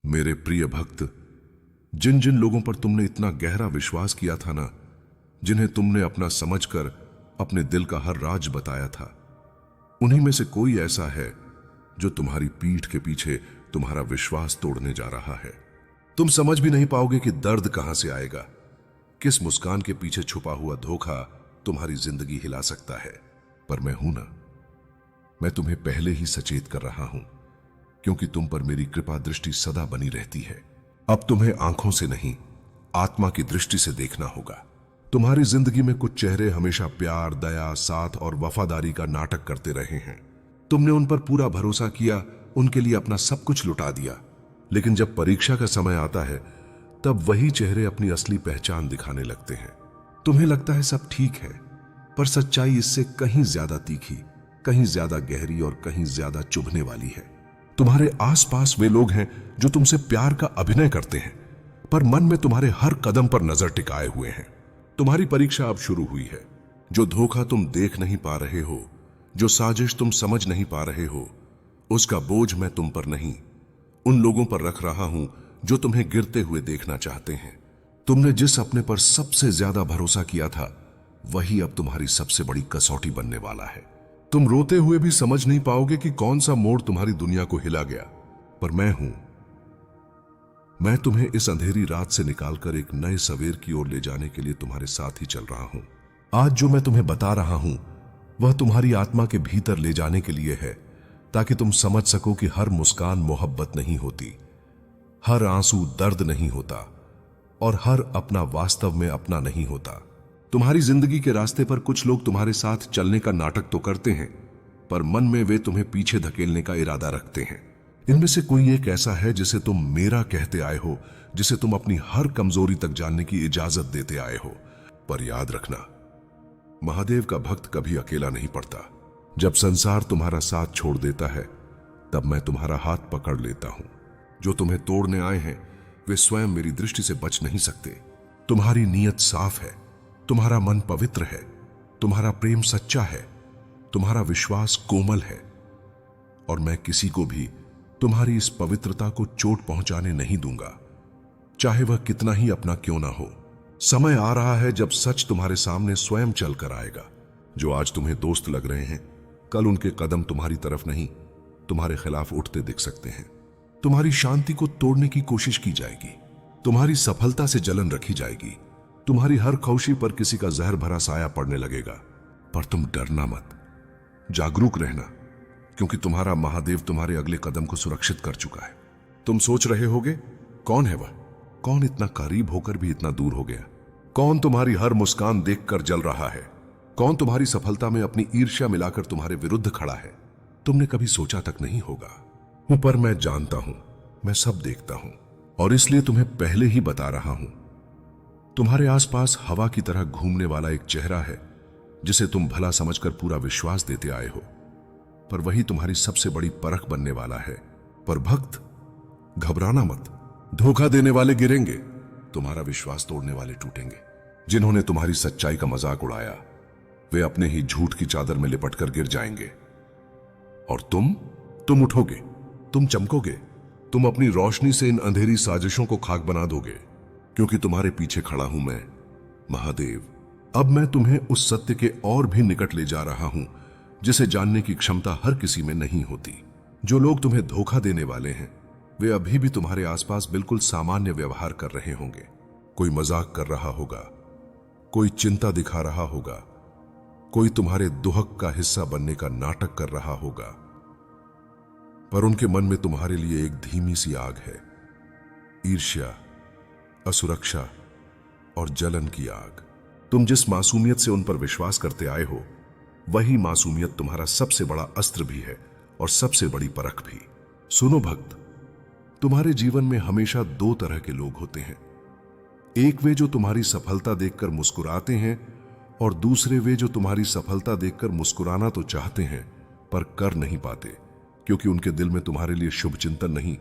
मेरे प्रिय भक्त, जिन जिन लोगों पर तुमने इतना गहरा विश्वास किया था ना, जिन्हें तुमने अपना समझकर अपने दिल का हर राज बताया था, उन्हीं में से कोई ऐसा है जो तुम्हारी पीठ के पीछे तुम्हारा विश्वास तोड़ने जा रहा है। तुम समझ भी नहीं पाओगे कि दर्द कहां से आएगा, किस मुस्कान के पीछे छुपा हुआ धोखा तुम्हारी जिंदगी हिला सकता है। पर मैं हूं ना, मैं तुम्हें पहले ही सचेत कर रहा हूं, क्योंकि तुम पर मेरी कृपा दृष्टि सदा बनी रहती है। अब तुम्हें आंखों से नहीं, आत्मा की दृष्टि से देखना होगा। तुम्हारी जिंदगी में कुछ चेहरे हमेशा प्यार, दया, साथ और वफादारी का नाटक करते रहे हैं। तुमने उन पर पूरा भरोसा किया, उनके लिए अपना सब कुछ लुटा दिया। लेकिन जब परीक्षा का समय आता है, तब वही चेहरे अपनी असली पहचान दिखाने लगते हैं। तुम्हें लगता है सब ठीक है, पर सच्चाई इससे कहीं ज्यादा तीखी, कहीं ज्यादा गहरी और कहीं ज्यादा चुभने वाली है। तुम्हारे आसपास वे लोग हैं जो तुमसे प्यार का अभिनय करते हैं, पर मन में तुम्हारे हर कदम पर नजर टिकाए हुए हैं। तुम्हारी परीक्षा अब शुरू हुई है। जो धोखा तुम देख नहीं पा रहे हो, जो साजिश तुम समझ नहीं पा रहे हो, उसका बोझ मैं तुम पर नहीं, उन लोगों पर रख रहा हूं जो तुम्हें गिरते हुए देखना चाहते हैं। तुमने जिस अपने पर सबसे ज्यादा भरोसा किया था, वही अब तुम्हारी सबसे बड़ी कसौटी बनने वाला है। तुम रोते हुए भी समझ नहीं पाओगे कि कौन सा मोड़ तुम्हारी दुनिया को हिला गया। पर मैं हूं, मैं तुम्हें इस अंधेरी रात से निकालकर एक नए सवेर की ओर ले जाने के लिए तुम्हारे साथ ही चल रहा हूं। आज जो मैं तुम्हें बता रहा हूं, वह तुम्हारी आत्मा के भीतर ले जाने के लिए है, ताकि तुम समझ सको कि हर मुस्कान मोहब्बत नहीं होती, हर आंसू दर्द नहीं होता, और हर अपना वास्तव में अपना नहीं होता। तुम्हारी जिंदगी के रास्ते पर कुछ लोग तुम्हारे साथ चलने का नाटक तो करते हैं, पर मन में वे तुम्हें पीछे धकेलने का इरादा रखते हैं। इनमें से कोई एक ऐसा है जिसे तुम मेरा कहते आए हो, जिसे तुम अपनी हर कमजोरी तक जानने की इजाजत देते आए हो। पर याद रखना, महादेव का भक्त कभी अकेला नहीं पड़ता। जब संसार तुम्हारा साथ छोड़ देता है, तब मैं तुम्हारा हाथ पकड़ लेता हूं। जो तुम्हें तोड़ने आए हैं, वे स्वयं मेरी दृष्टि से बच नहीं सकते। तुम्हारी नीयत साफ है, तुम्हारा मन पवित्र है, तुम्हारा प्रेम सच्चा है, तुम्हारा विश्वास कोमल है, और मैं किसी को भी तुम्हारी इस पवित्रता को चोट पहुंचाने नहीं दूंगा, चाहे वह कितना ही अपना क्यों ना हो। समय आ रहा है जब सच तुम्हारे सामने स्वयं चलकर आएगा। जो आज तुम्हें दोस्त लग रहे हैं, कल उनके कदम तुम्हारी तरफ नहीं, तुम्हारे खिलाफ उठते दिख सकते हैं। तुम्हारी शांति को तोड़ने की कोशिश की जाएगी, तुम्हारी सफलता से जलन रखी जाएगी, तुम्हारी हर खुशी पर किसी का जहर भरा साया पड़ने लगेगा। पर तुम डरना मत, जागरूक रहना, क्योंकि तुम्हारा महादेव तुम्हारे अगले कदम को सुरक्षित कर चुका है। तुम सोच रहे होगे, कौन है वह? कौन इतना करीब होकर भी इतना दूर हो गया? कौन तुम्हारी हर मुस्कान देखकर जल रहा है? कौन तुम्हारी सफलता में अपनी ईर्ष्या मिलाकर तुम्हारे विरुद्ध खड़ा है? तुमने कभी सोचा तक नहीं होगा। पर मैं जानता हूं, मैं सब देखता हूं, और इसलिए तुम्हें पहले ही बता रहा हूं। तुम्हारे आसपास हवा की तरह घूमने वाला एक चेहरा है, जिसे तुम भला समझकर पूरा विश्वास देते आए हो, पर वही तुम्हारी सबसे बड़ी परख बनने वाला है। पर भक्त, घबराना मत। धोखा देने वाले गिरेंगे, तुम्हारा विश्वास तोड़ने वाले टूटेंगे। जिन्होंने तुम्हारी सच्चाई का मजाक उड़ाया, वे अपने ही झूठ की चादर में लिपटकर गिर जाएंगे। और तुम उठोगे, तुम चमकोगे, तुम अपनी रोशनी से इन अंधेरी साजिशों को खाक बना दोगे, क्योंकि तुम्हारे पीछे खड़ा हूं मैं, महादेव। अब मैं तुम्हें उस सत्य के और भी निकट ले जा रहा हूं, जिसे जानने की क्षमता हर किसी में नहीं होती। जो लोग तुम्हें धोखा देने वाले हैं, वे अभी भी तुम्हारे आसपास बिल्कुल सामान्य व्यवहार कर रहे होंगे। कोई मजाक कर रहा होगा, कोई चिंता दिखा रहा होगा, कोई तुम्हारे दुहक का हिस्सा बनने का नाटक कर रहा होगा, पर उनके मन में तुम्हारे लिए एक धीमी सी आग है, ईर्ष्या, असुरक्षा और जलन की आग। तुम जिस मासूमियत से उन पर विश्वास करते आए हो, वही मासूमियत तुम्हारा सबसे बड़ा अस्त्र भी है और सबसे बड़ी परख भी। सुनो भक्त, तुम्हारे जीवन में हमेशा दो तरह के लोग होते हैं। एक वे जो तुम्हारी सफलता देखकर मुस्कुराते हैं, और दूसरे वे जो तुम्हारी सफलता देखकर मुस्कुराना तो चाहते हैं पर कर नहीं पाते, क्योंकि उनके दिल में तुम्हारे लिए शुभ चिंतन नहीं,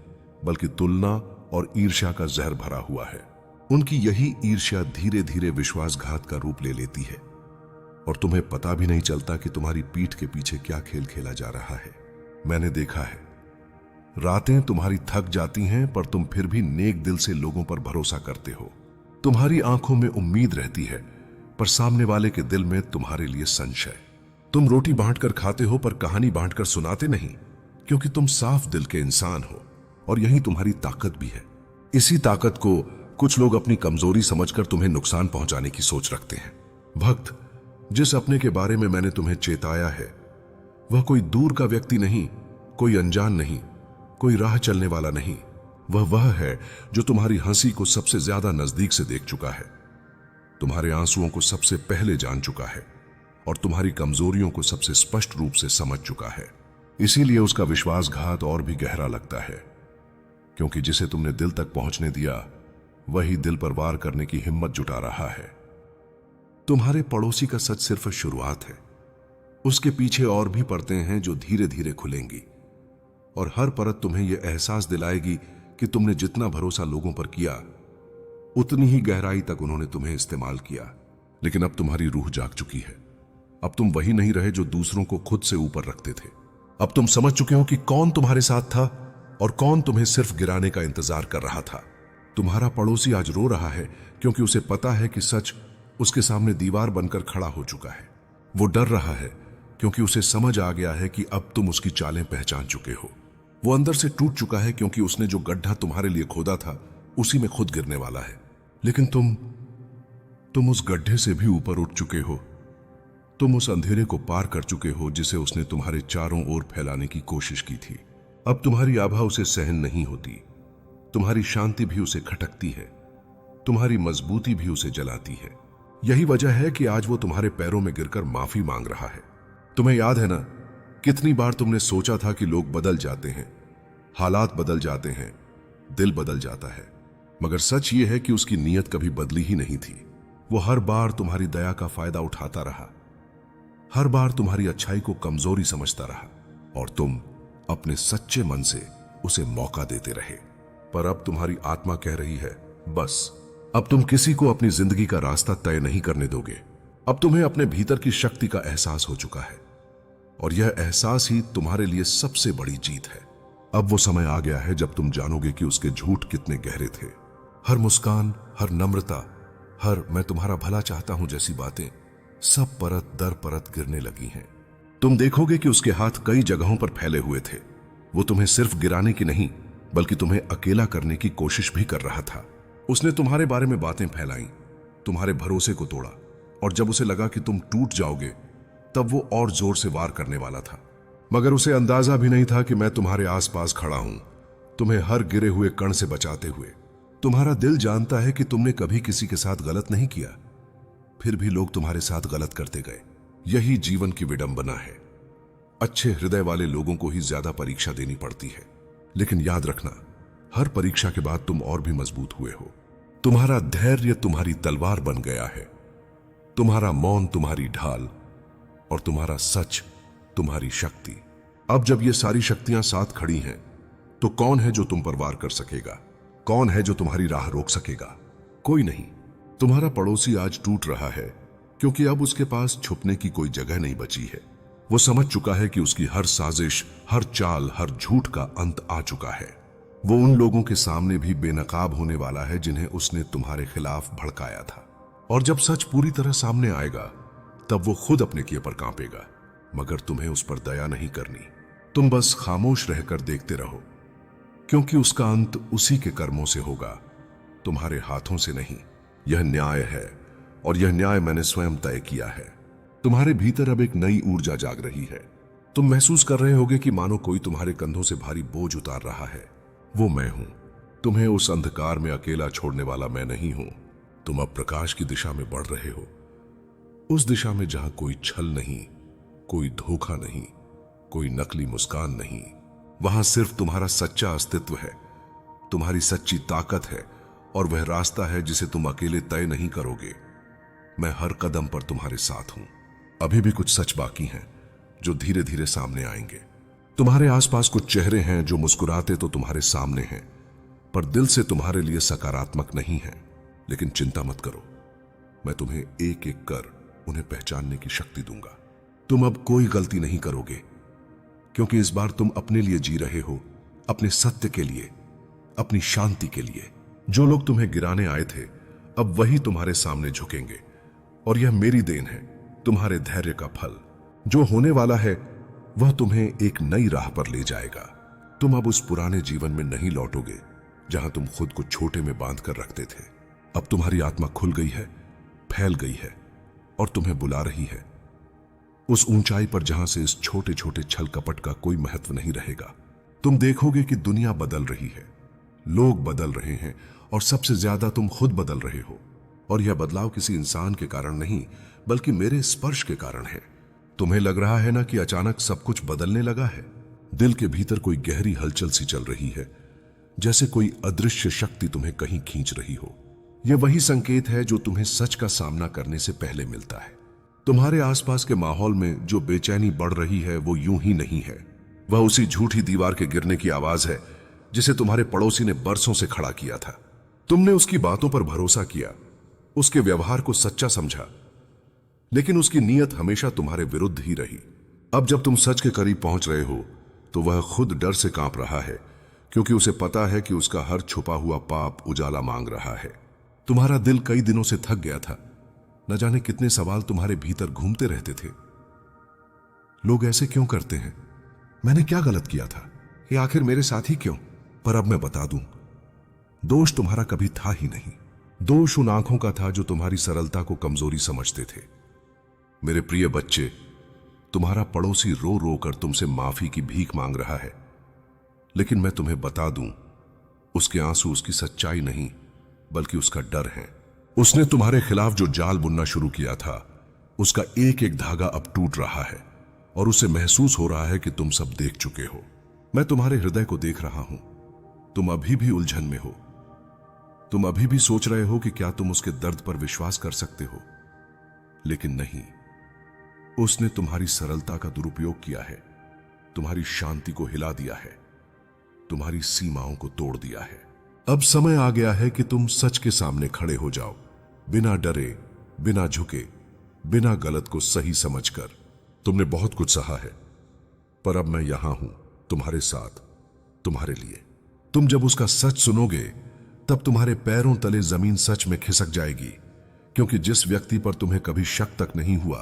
बल्कि तुलना और ईर्ष्या का जहर भरा हुआ है। उनकी यही ईर्ष्या धीरे धीरे विश्वासघात का रूप ले लेती है, और तुम्हें पता भी नहीं चलता कि तुम्हारी पीठ के पीछे क्या खेल खेला जा रहा है। मैंने देखा है, रातें तुम्हारी थक जाती हैं, पर तुम फिर भी नेक दिल से लोगों पर भरोसा करते हो। तुम्हारी आंखों में उम्मीद रहती है, पर सामने वाले के दिल में तुम्हारे लिए संशय। तुम रोटी बांटकर खाते हो, पर कहानी बांटकर सुनाते नहीं, क्योंकि तुम साफ दिल के इंसान हो, और यही तुम्हारी ताकत भी है। इसी ताकत को कुछ लोग अपनी कमजोरी समझकर तुम्हें नुकसान पहुंचाने की सोच रखते हैं। भक्त, जिस अपने के बारे में मैंने तुम्हें चेताया है, वह कोई दूर का व्यक्ति नहीं, कोई अनजान नहीं, कोई राह चलने वाला नहीं। वह है जो तुम्हारी हंसी को सबसे ज्यादा नजदीक से देख चुका है, तुम्हारे आंसुओं को सबसे पहले जान चुका है, और तुम्हारी कमजोरियों को सबसे स्पष्ट रूप से समझ चुका है। इसीलिए उसका विश्वासघात और भी गहरा लगता है, क्योंकि जिसे तुमने दिल तक पहुंचने दिया, वही दिल पर वार करने की हिम्मत जुटा रहा है। तुम्हारे पड़ोसी का सच सिर्फ शुरुआत है, उसके पीछे और भी परतें हैं जो धीरे धीरे खुलेंगी, और हर परत तुम्हें यह एहसास दिलाएगी कि तुमने जितना भरोसा लोगों पर किया, उतनी ही गहराई तक उन्होंने तुम्हें इस्तेमाल किया। लेकिन अब तुम्हारी रूह जाग चुकी है। अब तुम वही नहीं रहे जो दूसरों को खुद से ऊपर रखते थे। अब तुम समझ चुके हो कि कौन तुम्हारे साथ था और कौन तुम्हें सिर्फ गिराने का इंतजार कर रहा था। तुम्हारा पड़ोसी आज रो रहा है, क्योंकि उसे पता है कि सच उसके सामने दीवार बनकर खड़ा हो चुका है। वो डर रहा है, क्योंकि उसे समझ आ गया है कि अब तुम उसकी चालें पहचान चुके हो। वो अंदर से टूट चुका है, क्योंकि उसने जो गड्ढा तुम्हारे लिए खोदा था, उसी में खुद गिरने वाला है। लेकिन तुम उस गड्ढे से भी ऊपर उठ चुके हो। तुम उस अंधेरे को पार कर चुके हो जिसे उसने तुम्हारे चारों ओर फैलाने की कोशिश की थी। अब तुम्हारी आभा उसे सहन नहीं होती, तुम्हारी शांति भी उसे खटकती है, तुम्हारी मजबूती भी उसे जलाती है। यही वजह है कि आज वो तुम्हारे पैरों में गिरकर माफी मांग रहा है। तुम्हें याद है ना, कितनी बार तुमने सोचा था कि लोग बदल जाते हैं, हालात बदल जाते हैं, दिल बदल जाता है, मगर सच ये है कि उसकी नीयत कभी बदली ही नहीं थी। वो हर बार तुम्हारी दया का फायदा उठाता रहा, हर बार तुम्हारी अच्छाई को कमजोरी समझता रहा, और तुम अपने सच्चे मन से उसे मौका देते रहे। पर अब तुम्हारी आत्मा कह रही है, बस अब तुम किसी को अपनी जिंदगी का रास्ता तय नहीं करने दोगे। अब तुम्हें अपने भीतर की शक्ति का एहसास हो चुका है, और यह एहसास ही तुम्हारे लिए सबसे बड़ी जीत है। अब वो समय आ गया है जब तुम जानोगे कि उसके झूठ कितने गहरे थे। हर मुस्कान, हर नम्रता, हर मैं तुम्हारा भला चाहता हूं जैसी बातें सब परत दर परत गिरने लगी हैं। तुम देखोगे कि उसके हाथ कई जगहों पर फैले हुए थे। वो तुम्हें सिर्फ गिराने की नहीं, बल्कि तुम्हें अकेला करने की कोशिश भी कर रहा था। उसने तुम्हारे बारे में बातें फैलाई, तुम्हारे भरोसे को तोड़ा, और जब उसे लगा कि तुम टूट जाओगे, तब वो और जोर से वार करने वाला था। मगर उसे अंदाजा भी नहीं था कि मैं तुम्हारे आसपास खड़ा हूं, तुम्हें हर गिरे हुए कण से बचाते हुए। तुम्हारा दिल जानता है कि तुमने कभी किसी के साथ गलत नहीं किया, फिर भी लोग तुम्हारे साथ गलत करते गए। यही जीवन की विडंबना है। अच्छे हृदय वाले लोगों को ही ज्यादा परीक्षा देनी पड़ती है, लेकिन याद रखना, हर परीक्षा के बाद तुम और भी मजबूत हुए हो। तुम्हारा धैर्य तुम्हारी तलवार बन गया है, तुम्हारा मौन तुम्हारी ढाल, और तुम्हारा सच तुम्हारी शक्ति। अब जब ये सारी शक्तियां साथ खड़ी हैं, तो कौन है जो तुम पर वार कर सकेगा? कौन है जो तुम्हारी राह रोक सकेगा? कोई नहीं। तुम्हारा पड़ोसी आज टूट रहा है, क्योंकि अब उसके पास छुपने की कोई जगह नहीं बची है। वो समझ चुका है कि उसकी हर साजिश, हर चाल, हर झूठ का अंत आ चुका है। वो उन लोगों के सामने भी बेनकाब होने वाला है जिन्हें उसने तुम्हारे खिलाफ भड़काया था। और जब सच पूरी तरह सामने आएगा, तब वो खुद अपने किए पर कांपेगा, मगर तुम्हें उस पर दया नहीं करनी। तुम बस खामोश रहकर देखते रहो, क्योंकि उसका अंत उसी के कर्मों से होगा, तुम्हारे हाथों से नहीं। यह न्याय है, और यह न्याय मैंने स्वयं तय किया है। तुम्हारे भीतर अब एक नई ऊर्जा जाग रही है। तुम महसूस कर रहे होगे कि मानो कोई तुम्हारे कंधों से भारी बोझ उतार रहा है। वो मैं हूं। तुम्हें उस अंधकार में अकेला छोड़ने वाला मैं नहीं हूं। तुम अब प्रकाश की दिशा में बढ़ रहे हो, उस दिशा में जहां कोई छल नहीं, कोई धोखा नहीं, कोई नकली मुस्कान नहीं। वहां सिर्फ तुम्हारा सच्चा अस्तित्व है, तुम्हारी सच्ची ताकत है, और वह रास्ता है जिसे तुम अकेले तय नहीं करोगे। मैं हर कदम पर तुम्हारे साथ हूं। अभी भी कुछ सच बाकी हैं जो धीरे धीरे सामने आएंगे। तुम्हारे आसपास कुछ चेहरे हैं जो मुस्कुराते तो तुम्हारे सामने हैं, पर दिल से तुम्हारे लिए सकारात्मक नहीं है। लेकिन चिंता मत करो, मैं तुम्हें एक एक कर उन्हें पहचानने की शक्ति दूंगा। तुम अब कोई गलती नहीं करोगे, क्योंकि इस बार तुम अपने लिए जी रहे हो, अपने सत्य के लिए, अपनी शांति के लिए। जो लोग तुम्हें गिराने आए थे अब वही तुम्हारे सामने झुकेंगे, और यह मेरी देन है, तुम्हारे धैर्य का फल। जो होने वाला है वह तुम्हें एक नई राह पर ले जाएगा। तुम अब उस पुराने जीवन में नहीं लौटोगे जहां तुम खुद को छोटे में बांध कर रखते थे। अब तुम्हारी आत्मा खुल गई है, फैल गई है और तुम्हें बुला रही है उस ऊंचाई पर जहां से इस छोटे छोटे छल कपट का कोई महत्व नहीं रहेगा। तुम देखोगे कि दुनिया बदल रही है, लोग बदल रहे हैं और सबसे ज्यादा तुम खुद बदल रहे हो। और यह बदलाव किसी इंसान के कारण नहीं बल्कि मेरे स्पर्श के कारण है। तुम्हें लग रहा है ना कि अचानक सब कुछ बदलने लगा है? दिल के भीतर कोई गहरी हलचल सी चल रही है, जैसे कोई अदृश्य शक्ति तुम्हें कहीं खींच रही हो। यह वही संकेत है जो तुम्हें सच का सामना करने से पहले मिलता है। तुम्हारे आसपास के माहौल में जो बेचैनी बढ़ रही है वो यूं ही नहीं है। वह उसी झूठी दीवार के गिरने की आवाज है जिसे तुम्हारे पड़ोसी ने बरसों से खड़ा किया था। तुमने उसकी बातों पर भरोसा किया, उसके व्यवहार को सच्चा समझा, लेकिन उसकी नीयत हमेशा तुम्हारे विरुद्ध ही रही। अब जब तुम सच के करीब पहुंच रहे हो तो वह खुद डर से कांप रहा है, क्योंकि उसे पता है कि उसका हर छुपा हुआ पाप उजाला मांग रहा है। तुम्हारा दिल कई दिनों से थक गया था। न जाने कितने सवाल तुम्हारे भीतर घूमते रहते थे। लोग ऐसे क्यों करते हैं? मैंने क्या गलत किया था? ये आखिर मेरे साथ ही क्यों? पर अब मैं बता दूं, दोष तुम्हारा कभी था ही नहीं। दोष उन आंखों का था जो तुम्हारी सरलता को कमजोरी समझते थे। मेरे प्रिय बच्चे, तुम्हारा पड़ोसी रो रो कर तुमसे माफी की भीख मांग रहा है, लेकिन मैं तुम्हें बता दूं, उसके आंसू उसकी सच्चाई नहीं बल्कि उसका डर है। उसने तुम्हारे खिलाफ जो जाल बुनना शुरू किया था उसका एक एक धागा अब टूट रहा है और उसे महसूस हो रहा है कि तुम सब देख चुके हो। मैं तुम्हारे हृदय को देख रहा हूं। तुम अभी भी उलझन में हो। तुम अभी भी सोच रहे हो कि क्या तुम उसके दर्द पर विश्वास कर सकते हो, लेकिन नहीं। उसने तुम्हारी सरलता का दुरुपयोग किया है, तुम्हारी शांति को हिला दिया है, तुम्हारी सीमाओं को तोड़ दिया है। अब समय आ गया है कि तुम सच के सामने खड़े हो जाओ, बिना डरे, बिना झुके, बिना गलत को सही समझकर। तुमने बहुत कुछ सहा है, पर अब मैं यहां हूं तुम्हारे साथ, तुम्हारे लिए। तुम जब उसका सच सुनोगे तब तुम्हारे पैरों तले जमीन सच में खिसक जाएगी, क्योंकि जिस व्यक्ति पर तुम्हें कभी शक तक नहीं हुआ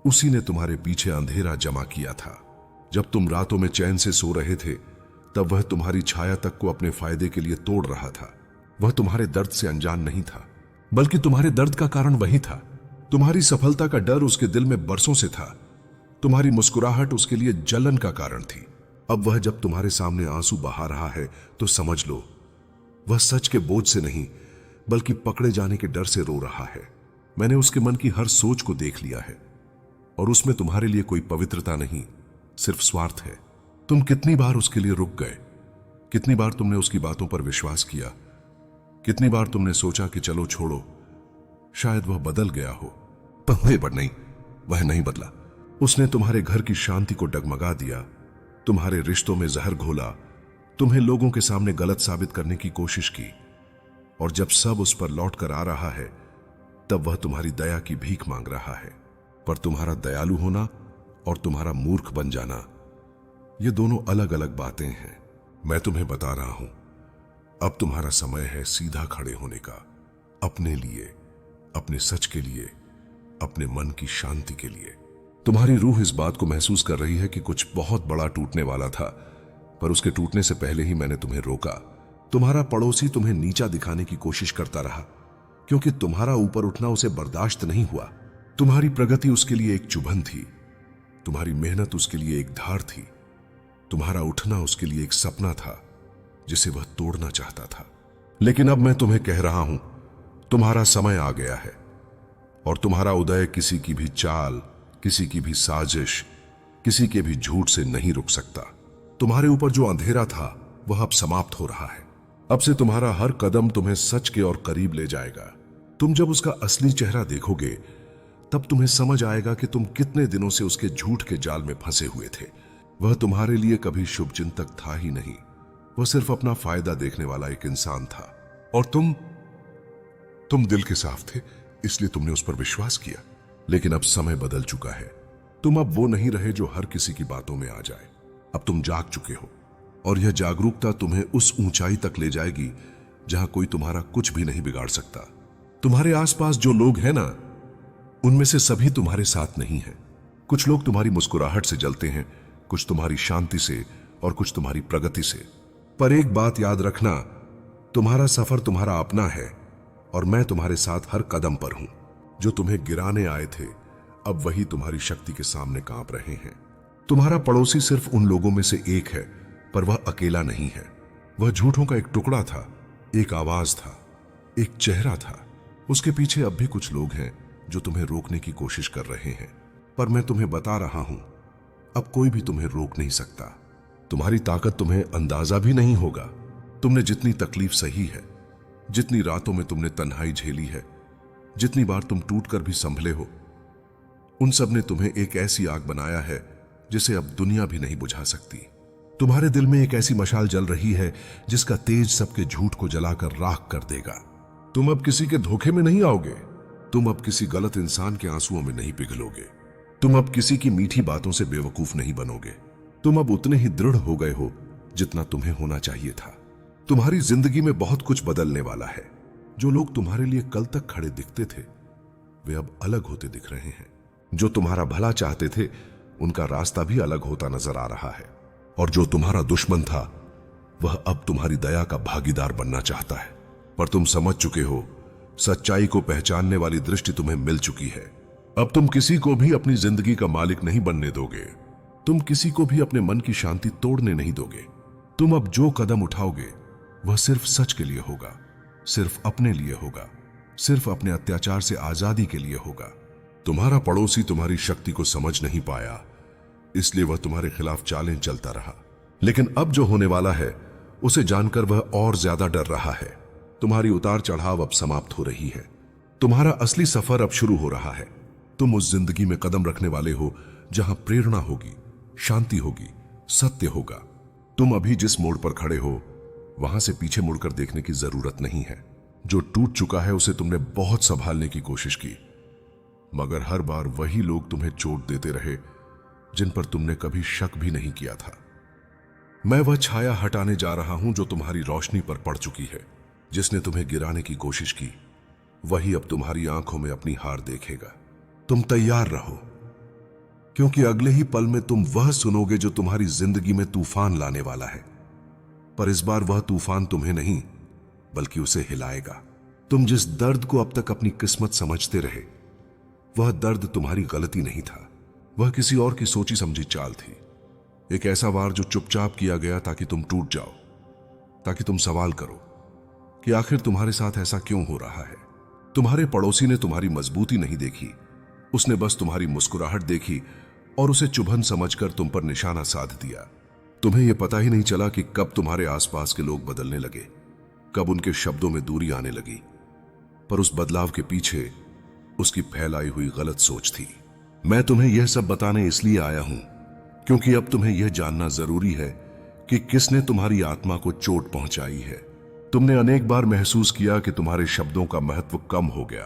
उसी ने तुम्हारे पीछे अंधेरा जमा किया था। जब तुम रातों में चैन से सो रहे थे तब वह तुम्हारी छाया तक को अपने फायदे के लिए तोड़ रहा था। वह तुम्हारे दर्द से अनजान नहीं था, बल्कि तुम्हारे दर्द का कारण वही था। तुम्हारी सफलता का डर उसके दिल में बरसों से था। तुम्हारी मुस्कुराहट उसके लिए जलन का कारण थी। अब वह जब तुम्हारे सामने आंसू बहा रहा है तो समझ लो, वह सच के बोझ से नहीं बल्कि पकड़े जाने के डर से रो रहा है। मैंने उसके मन की हर सोच को देख लिया है और उसमें तुम्हारे लिए कोई पवित्रता नहीं, सिर्फ स्वार्थ है। तुम कितनी बार उसके लिए रुक गए, कितनी बार तुमने उसकी बातों पर विश्वास किया, कितनी बार तुमने सोचा कि चलो छोड़ो, शायद वह बदल गया हो, पर नहीं, वह नहीं बदला। उसने तुम्हारे घर की शांति को डगमगा दिया, तुम्हारे रिश्तों में जहर घोला, तुम्हें लोगों के सामने गलत साबित करने की कोशिश की, और जब सब उस पर लौट कर आ रहा है तब वह तुम्हारी दया की भीख मांग रहा है। पर तुम्हारा दयालु होना और तुम्हारा मूर्ख बन जाना, ये दोनों अलग अलग बातें हैं। मैं तुम्हें बता रहा हूं, अब तुम्हारा समय है सीधा खड़े होने का, अपने लिए, अपने सच के लिए, अपने मन की शांति के लिए। तुम्हारी रूह इस बात को महसूस कर रही है कि कुछ बहुत बड़ा टूटने वाला था, पर उसके टूटने से पहले ही मैंने तुम्हें रोका। तुम्हारा पड़ोसी तुम्हें नीचा दिखाने की कोशिश करता रहा, क्योंकि तुम्हारा ऊपर उठना उसे बर्दाश्त नहीं हुआ। तुम्हारी प्रगति उसके लिए एक चुभन थी, तुम्हारी मेहनत उसके लिए एक धार थी, तुम्हारा उठना उसके लिए एक सपना था जिसे वह तोड़ना चाहता था। लेकिन अब मैं तुम्हें कह रहा हूं, तुम्हारा समय आ गया है और तुम्हारा उदय किसी की भी चाल, किसी की भी साजिश, किसी के भी झूठ से नहीं रुक सकता। तुम्हारे ऊपर जो अंधेरा था वह अब समाप्त हो रहा है। अब से तुम्हारा हर कदम तुम्हें सच के और करीब ले जाएगा। तुम जब उसका असली चेहरा देखोगे तब तुम्हें समझ आएगा कि तुम कितने दिनों से उसके झूठ के जाल में फंसे हुए थे। वह तुम्हारे लिए कभी शुभचिंतक था ही नहीं, वह सिर्फ अपना फायदा देखने वाला एक इंसान था। और तुम दिल के साफ थे, इसलिए तुमने उस पर विश्वास किया। लेकिन अब समय बदल चुका है। तुम अब वो नहीं रहे जो हर किसी की बातों में आ जाए। अब तुम जाग चुके हो, और यह जागरूकता तुम्हें उस ऊंचाई तक ले जाएगी जहां कोई तुम्हारा कुछ भी नहीं बिगाड़ सकता। तुम्हारे आसपास जो लोग हैं ना, उनमें से सभी तुम्हारे साथ नहीं हैं। कुछ लोग तुम्हारी मुस्कुराहट से जलते हैं, कुछ तुम्हारी शांति से और कुछ तुम्हारी प्रगति से। पर एक बात याद रखना, तुम्हारा सफर तुम्हारा अपना है और मैं तुम्हारे साथ हर कदम पर हूं। जो तुम्हें गिराने आए थे, अब वही तुम्हारी शक्ति के सामने कांप रहे हैं। तुम्हारा पड़ोसी सिर्फ उन लोगों में से एक है, पर वह अकेला नहीं है। वह झूठों का एक टुकड़ा था, एक आवाज था, एक चेहरा था। उसके पीछे अब भी कुछ लोग हैं जो तुम्हें रोकने की कोशिश कर रहे हैं, पर मैं तुम्हें बता रहा हूं, अब कोई भी तुम्हें रोक नहीं सकता। तुम्हारी ताकत तुम्हें अंदाजा भी नहीं होगा। तुमने जितनी तकलीफ सही है, जितनी रातों में तुमने तन्हाई झेली है, जितनी बार तुम टूट कर भी संभले हो, उन सब ने तुम्हें एक ऐसी आग बनाया है जिसे अब दुनिया भी नहीं बुझा सकती। तुम्हारे दिल में एक ऐसी मशाल जल रही है जिसका तेज सबके झूठ को जलाकर राख कर देगा। तुम अब किसी के धोखे में नहीं आओगे। तुम अब किसी गलत इंसान के आंसुओं में नहीं पिघलोगे। तुम अब किसी की मीठी बातों से बेवकूफ नहीं बनोगे। तुम अब उतने ही दृढ़ हो गए हो जितना तुम्हें होना चाहिए था। तुम्हारी जिंदगी में बहुत कुछ बदलने वाला है। जो लोग तुम्हारे लिए कल तक खड़े दिखते थे, वे अब अलग होते दिख रहे हैं। जो तुम्हारा भला चाहते थे, उनका रास्ता भी अलग होता नजर आ रहा है। और जो तुम्हारा दुश्मन था, वह अब तुम्हारी दया का भागीदार बनना चाहता है। पर तुम समझ चुके हो, सच्चाई को पहचानने वाली दृष्टि तुम्हें मिल चुकी है। अब तुम किसी को भी अपनी जिंदगी का मालिक नहीं बनने दोगे। तुम किसी को भी अपने मन की शांति तोड़ने नहीं दोगे। तुम अब जो कदम उठाओगे वह सिर्फ सच के लिए होगा, सिर्फ अपने लिए होगा, सिर्फ अपने अत्याचार से आजादी के लिए होगा। तुम्हारा पड़ोसी तुम्हारी शक्ति को समझ नहीं पाया, इसलिए वह तुम्हारे खिलाफ चालें चलता रहा। लेकिन अब जो होने वाला है, उसे जानकर वह और ज्यादा डर रहा है। तुम्हारी उतार चढ़ाव अब समाप्त हो रही है। तुम्हारा असली सफर अब शुरू हो रहा है। तुम उस जिंदगी में कदम रखने वाले हो जहां प्रेरणा होगी, शांति होगी, सत्य होगा। तुम अभी जिस मोड़ पर खड़े हो, वहां से पीछे मुड़कर देखने की जरूरत नहीं है। जो टूट चुका है उसे तुमने बहुत संभालने की कोशिश की, मगर हर बार वही लोग तुम्हें चोट देते रहे जिन पर तुमने कभी शक भी नहीं किया था। मैं वह छाया हटाने जा रहा हूं जो तुम्हारी रोशनी पर पड़ चुकी है। जिसने तुम्हें गिराने की कोशिश की, वही अब तुम्हारी आंखों में अपनी हार देखेगा। तुम तैयार रहो, क्योंकि अगले ही पल में तुम वह सुनोगे जो तुम्हारी जिंदगी में तूफान लाने वाला है। पर इस बार वह तूफान तुम्हें नहीं, बल्कि उसे हिलाएगा। तुम जिस दर्द को अब तक अपनी किस्मत समझते रहे, वह दर्द तुम्हारी गलती नहीं था। वह किसी और की सोची समझी चाल थी। एक ऐसा वार जो चुपचाप किया गया ताकि तुम टूट जाओ, ताकि तुम सवाल करो कि आखिर तुम्हारे साथ ऐसा क्यों हो रहा है। तुम्हारे पड़ोसी ने तुम्हारी मजबूती नहीं देखी, उसने बस तुम्हारी मुस्कुराहट देखी और उसे चुभन समझकर तुम पर निशाना साध दिया। तुम्हें यह पता ही नहीं चला कि कब तुम्हारे आसपास के लोग बदलने लगे, कब उनके शब्दों में दूरी आने लगी। पर उस बदलाव के पीछे उसकी फैलाई हुई गलत सोच थी। मैं तुम्हें यह सब बताने इसलिए आया हूं क्योंकि अब तुम्हें यह जानना जरूरी है कि किसने तुम्हारी आत्मा को चोट पहुंचाई है। तुमने अनेक बार महसूस किया कि तुम्हारे शब्दों का महत्व कम हो गया,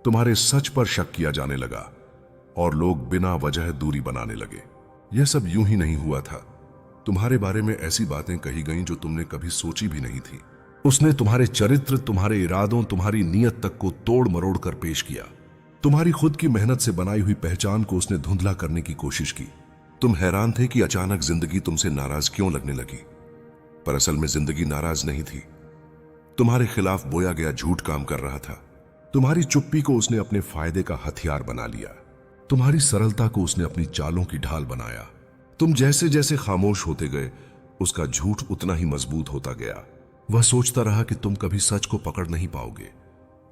तुम्हारे सच पर शक किया जाने लगा और लोग बिना वजह दूरी बनाने लगे। यह सब यूं ही नहीं हुआ था। तुम्हारे बारे में ऐसी बातें कही गईं जो तुमने कभी सोची भी नहीं थी। उसने तुम्हारे चरित्र, तुम्हारे इरादों, तुम्हारी नीयत तक को तोड़ मरोड़ कर पेश किया। तुम्हारी खुद की मेहनत से बनाई हुई पहचान को उसने धुंधला करने की कोशिश की। तुम हैरान थे कि अचानक जिंदगी तुमसे नाराज क्यों लगने लगी, पर असल में जिंदगी नाराज नहीं थी। तुम्हारे खिलाफ बोया गया झूठ काम कर रहा था। तुम्हारी चुप्पी को उसने अपने फायदे का हथियार बना लिया। तुम्हारी सरलता को उसने अपनी चालों की ढाल बनाया। तुम जैसे जैसे खामोश होते गए, उसका झूठ उतना ही मजबूत होता गया। वह सोचता रहा कि तुम कभी सच को पकड़ नहीं पाओगे,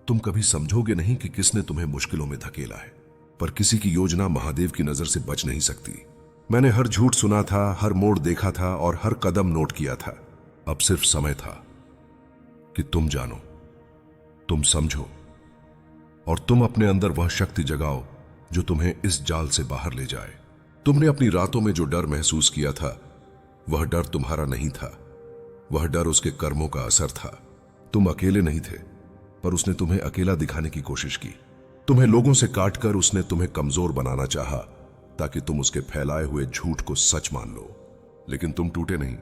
तुम कभी समझोगे नहीं कि किसने तुम्हें मुश्किलों में धकेला है। पर किसी की योजना महादेव की नजर से बच नहीं सकती। मैंने हर झूठ सुना था, हर मोड़ देखा था और हर कदम नोट किया था। अब सिर्फ समय था कि तुम जानो, तुम समझो और तुम अपने अंदर वह शक्ति जगाओ जो तुम्हें इस जाल से बाहर ले जाए। तुमने अपनी रातों में जो डर महसूस किया था, वह डर तुम्हारा नहीं था, वह डर उसके कर्मों का असर था। तुम अकेले नहीं थे, पर उसने तुम्हें अकेला दिखाने की कोशिश की। तुम्हें लोगों से काटकर उसने तुम्हें कमजोर बनाना चाहा ताकि तुम उसके फैलाए हुए झूठ को सच मान लो। लेकिन तुम टूटे नहीं,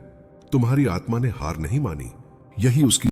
तुम्हारी आत्मा ने हार नहीं मानी, यही उसकी